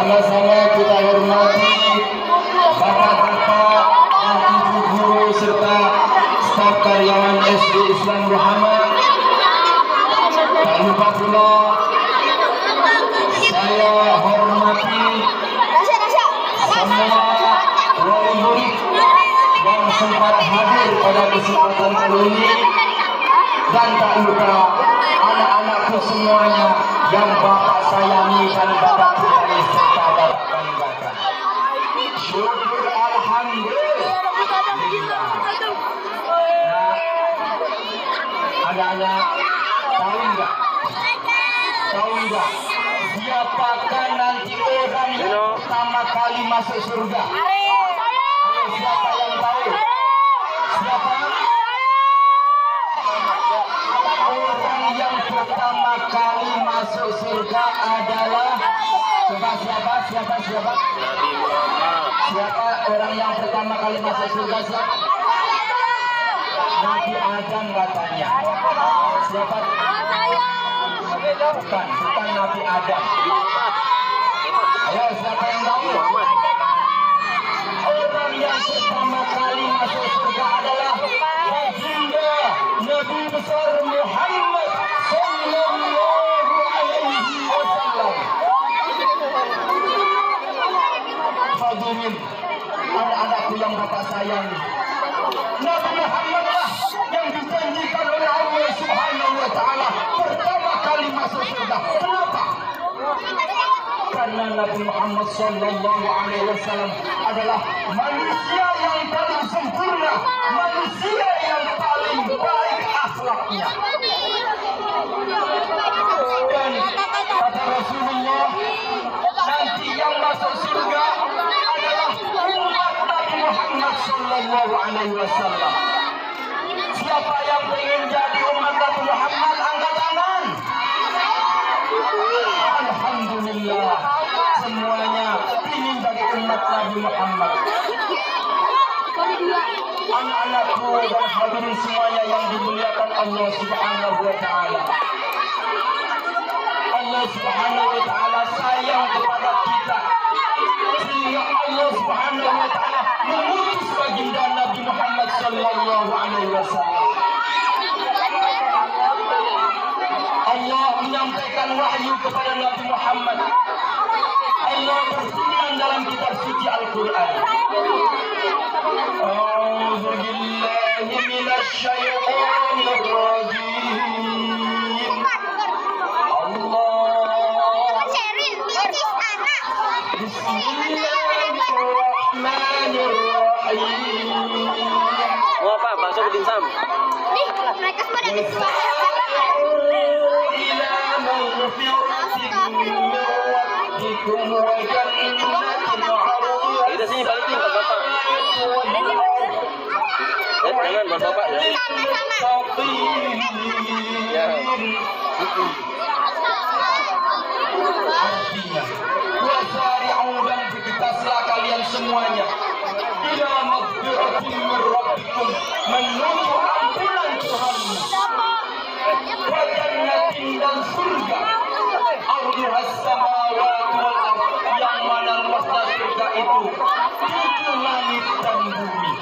Sama-sama kita hormati bapak-bapak dan ibu guru serta staf karyawan SD Islam Muhammad. Tak lupa pula saya hormati semua wali murid yang sempat hadir pada kesempatan kali ini, dan tak lupa anak-anakku semuanya yang bapak sayangi dan bapak cintai serta bapak banggakan. Syukur alhamdulillah. Anak-anak tahu enggak? Siapakah nanti orang yang pertama kali masuk surga? Siapa yang tahu? Siapa? Orang yang pertama kali masuk surga adalah siapa? Nabi Muhammad. Siapa orang yang pertama kali masuk surga? Siapa? Nabi Adam katanya. Siapa? Bukan Nabi Adam. Ayo, siapa yang tahu? Orang yang pertama kali masuk surga adalah baginda Nabi besar Muhammad sallallahu alaihi wasallam. Hadirin, anak-anakku yang bapak sayangi, Nabi Muhammad lah yang dijanjikan oleh Allah Subhanahu wa taala pertama kali masuk surga. Kenapa? Karena Nabi Muhammad sallallahu alaihi wasallam adalah manusia yang paling sempurna, manusia yang paling baik akhlaknya. Dan kata Rasulullah, nanti yang masuk surga adalah umat Nabi Muhammad sallallahu alaihi wasallam. Siapa yang ingin jadi umat Nabi Muhammad, angkat tangan. Alhamdulillah, semuanya ingin jadi umat Nabi Muhammad. Anak-anakku dan hadirin semuanya yang dimuliakan Allah Subhanahu wa taala. Allah Subhanahu wa taala sayang kepada kita, sehingga Allah Subhanahu wa taala mengutus baginda Nabi Muhammad sallallahu alaihi wasallam. Allah menyampaikan wahyu kepada Nabi Muhammad. Allah berfirman dalam kitab suci Al-Quran. A'udzu billahi minasy syaithanir rajim. Bismillahirrahmanirrahim. Mau apa? Bakso ke dimsum? Mereka semua ada di sekolah. Kita sini balikin buat bapak. Jangan buat bapak ya. Ya. Artinya, wasari'u, dan bergegaslah kalian semuanya ila maghfiratin min rabbikum, menuju ampunan Tuhanmu, wa jannatin, dan surga, arduhas samawati wal ardh, yang mana luasnya surga itu 7 langit dan bumi.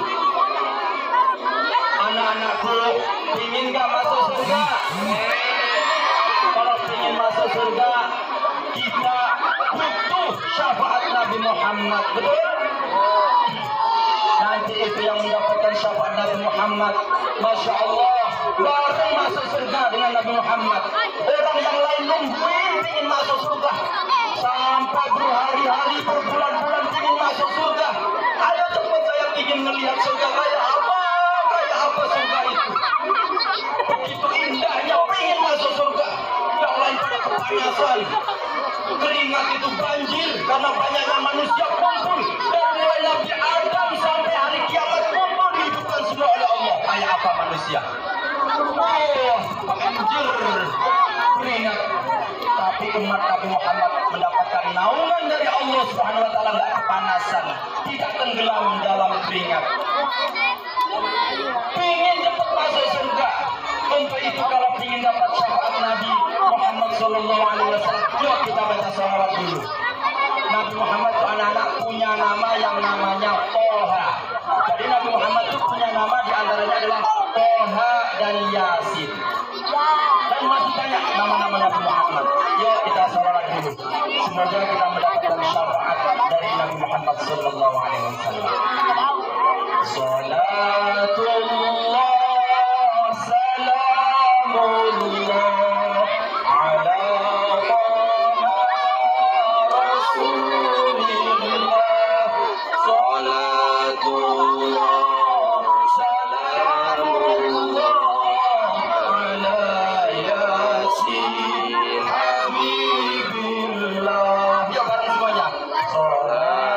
Anak-anakku, ingin gak masuk surga? Kalau ingin masuk surga, kita butuh syafaat Nabi Muhammad, betul? Nanti itu yang mendapatkan syafaat Nabi Muhammad, Masya Allah, bareng masuk surga dengan Nabi Muhammad. Orang yang lain nungguin ingin masuk surga, sampai berhari-hari, berbulan-bulan ingin masuk surga. Ayo cepat, saya ingin melihat surga. Kayak apa surga itu? Begitu indahnya, ingin masuk surga. Yang lain pada kepanasan, keringat itu banjir karena banyaknya manusia kumpul. Dari mulai Nabi Adam sampai hari kiamat kumpul dihidupkan semua oleh Allah. Kayak apa manusia? Banjir keringat. Tapi umat Nabi Muhammad mendapatkan naungan dari Allah Subhanahu wa taala, tidak kepanasan, tidak tenggelam dalam keringat. Ingin cepat masuk surga. Untuk itu kalau ingin dapat syafaat Nabi Muhammad sallallahu alaihi wasallam, yuk kita baca salawat dulu. Nabi Semoga kita mendapatkan syafaat dari Nabi Muhammad sallallahu alaihi wasallam. Salatullah salamullah ala Rasulillah. Salatullah salamullah ala Yasin Habibillah. Yuk bareng semuanya. Salatullah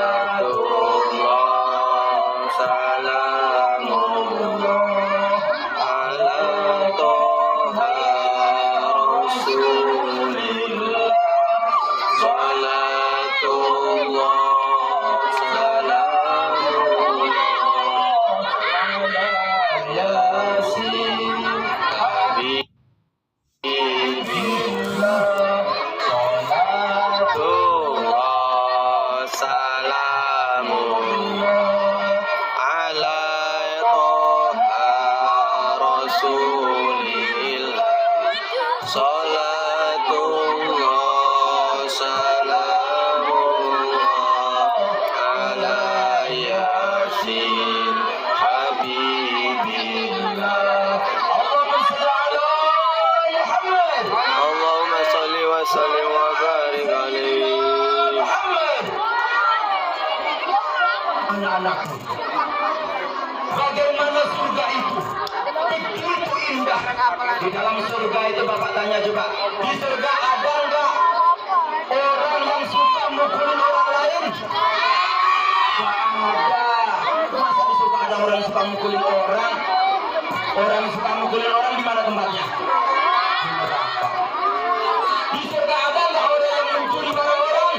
salamullah ala Toha Rasulillah. Salatullah salamullah ala Yasin Habibillah. Salatullah salamun ala Toha Rasulillah. Salatullah salamullah ala Yasin Habibillah. Allahumma shalli ala Muhammad. Allahumma salli wa barik alaihi. Muhammad. Anak-anakku, bagaimana surga itu? Begitu indah. Di dalam surga itu Bapak tanya coba, di surga ada enggak orang yang suka mukulin orang lain? Gak ada. Masa di surga ada orang yang suka mukulin orang? Orang yang suka mukulin orang di mana tempatnya? Di neraka. Di surga ada enggak orang yang mencuri barang orang?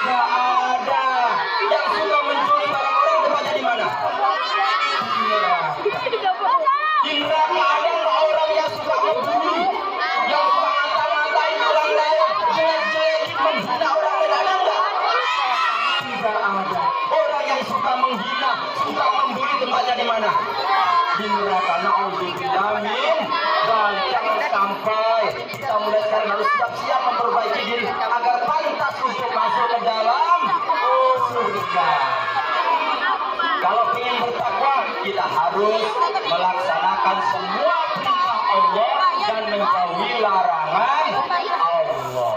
Gak ada. Yang suka mencuri barang orang tempatnya di mana? Di neraka. Di neraka ada enggak orang yang suka membuli, yang suka ngata-ngatain orang lain, jelek-jelekin, menghina orang lain, ada enggak? Tidak ada. Orang yang suka menghina, suka membuli tempatnya di mana? Di neraka. Na'udzubillah min. Dan jangan sampai kita mulai sekarang harus siap-siap memperbaiki diri agar pantas untuk masuk ke dalam surga. Kalau ingin bertakwa, kita harus melaksanakan semua perintah Allah dan menjauhi larangan Allah.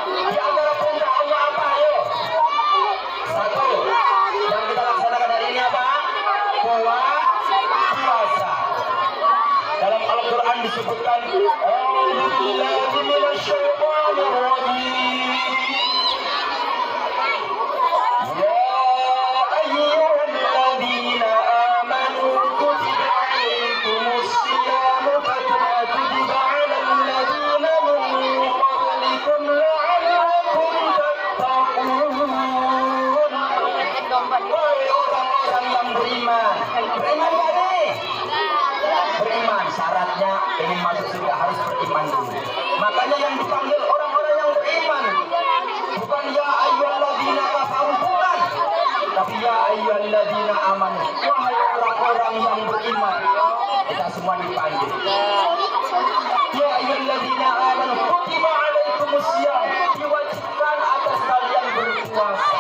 Di antara perintah Allah apa? Ayo. Satu, yang kita laksanakan hari ini apa? Puasa. Dalam Al-Quran disebutkan, A'udzubillahi minasyaitonir rajim. Ya ayyuhalladzina amanu kutiba alaikumus siyamu kama kutiba alal ladzina min qablikum la'allakum tattaqun. Wahai orang-orang yang beriman, beriman gak nih? Beriman, syaratnya ingin masuk surga harus beriman dulu. Makanya yang dipanggil orang-orang yang beriman bukan ya ayyuhalladzina kafaru, bukan, tapi ya ayyuhalladzina amanu. Wahai orang-orang yang beriman, kita semua dipanggil. Ya ayyuhalladzina amanu kutiba alaikumusiyam, diwajibkan atas kalian berpuasa.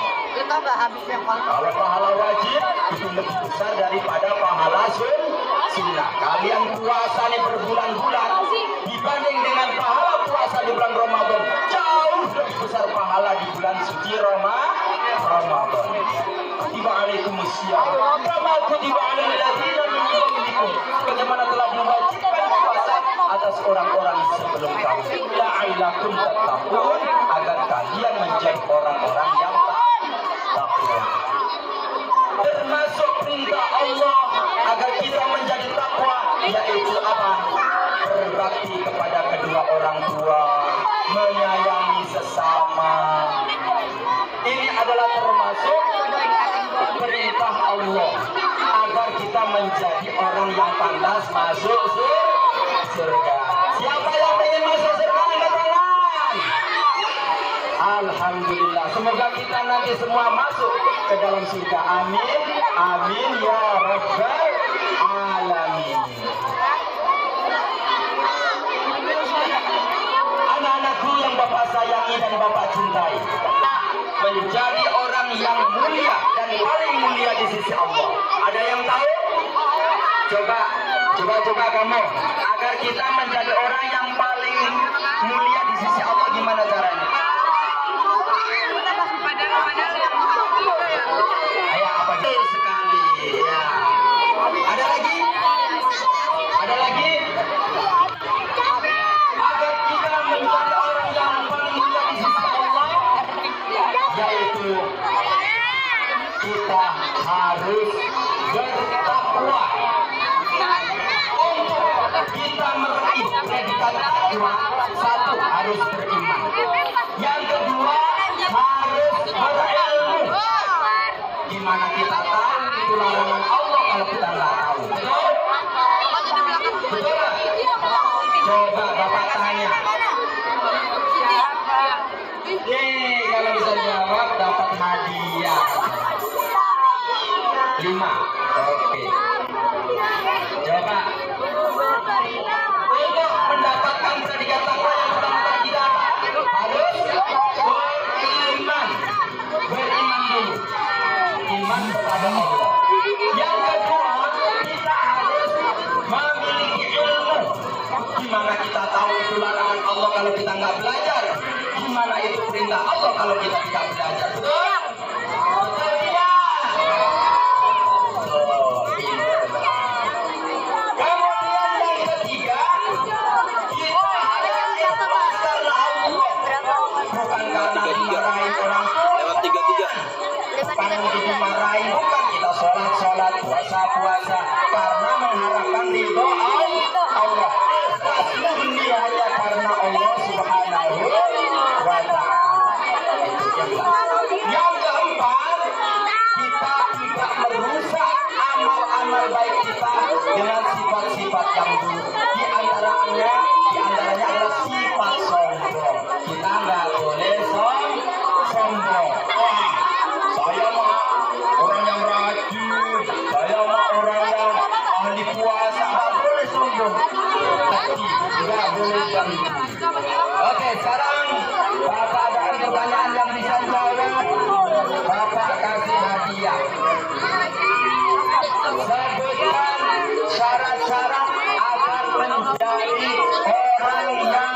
Kalau pahala wajib itu lebih besar daripada pahala sunnah. Kalian puasa nih berbulan-bulan dibanding dengan pahala puasa di bulan Ramadan, jauh lebih besar pahala di bulan suci Ramadan. Kutiba alaikumusiyam kama kutiba alal ladzina min qablikum, bagaimana telah diwajibkan puasa atas orang-orang sebelum kamu, la'allakum tattaqun, agar kalian menjadi orang-orang yang takwa. Termasuk perintah Allah agar kita menjadi takwa, yaitu apa? Berbakti kepada kedua orang tua, menyayangi sesama. Ini adalah termasuk perintah Allah agar kita menjadi orang yang pantas masuk surga. Siapa yang ingin masuk surga, angkat tangan. Alhamdulillah. Semoga kita nanti semua masuk ke dalam surga. Amin. Amin ya rabbal alamin. Anak-anakku yang Bapak sayangi dan Bapak cintai, Coba kamu, agar kita menjadi orang yang paling mulia di sisi Allah, gimana caranya? Ayo, apa betul sekali ya. Ada lagi? Ada lagi? Agar kita menjadi orang yang paling mulia di sisi Allah, yaitu kita harus bertakwa. Untuk kita meraih predikat takwa, satu harus beriman, yang kedua harus berilmu. Gimana kita tahu itu larangan Allah kalau kita nggak tahu? Betul? Betul nggak? Coba Bapak tanya. Kalau bisa jawab dapat hadiah 5. Oke. Coba. Untuk mendapatkan predikat takwa yang pertama tadi kita harus beriman. Beriman dulu. Iman kepada Allah. Yang kedua, kita harus memiliki ilmu. Gimana kita tahu itu larangan Allah kalau kita nggak belajar? Gimana itu perintah Allah kalau kita tidak belajar? Betul? Betul tidak? Kemudian yang ketiga, kita harus ikhlas karena Allah, bukan karena dimarahin orang tua. Lewat 33. Bukan untuk dimarahin, bukan kita sholat, puasa, karena mengharapkan ridho Allah. Murni hanya karena Allah Subhanahu wa Ta'ala. Yang keempat, kita tidak merusak amal-amal baik kita dengan sifat-sifat yang buruk. Di antaranya adalah sifat sombong. Kita nggak boleh sombong. Wah, saya mah orang yang rajin, saya mah orang yang ahli puasa, nggak boleh sombong. Nggak boleh janji. Oke, sekarang Bapak ada pertanyaan yang bisa jawab, Bapak kasih hadiah. Sebutkan syarat-syarat agar menjadi orang yang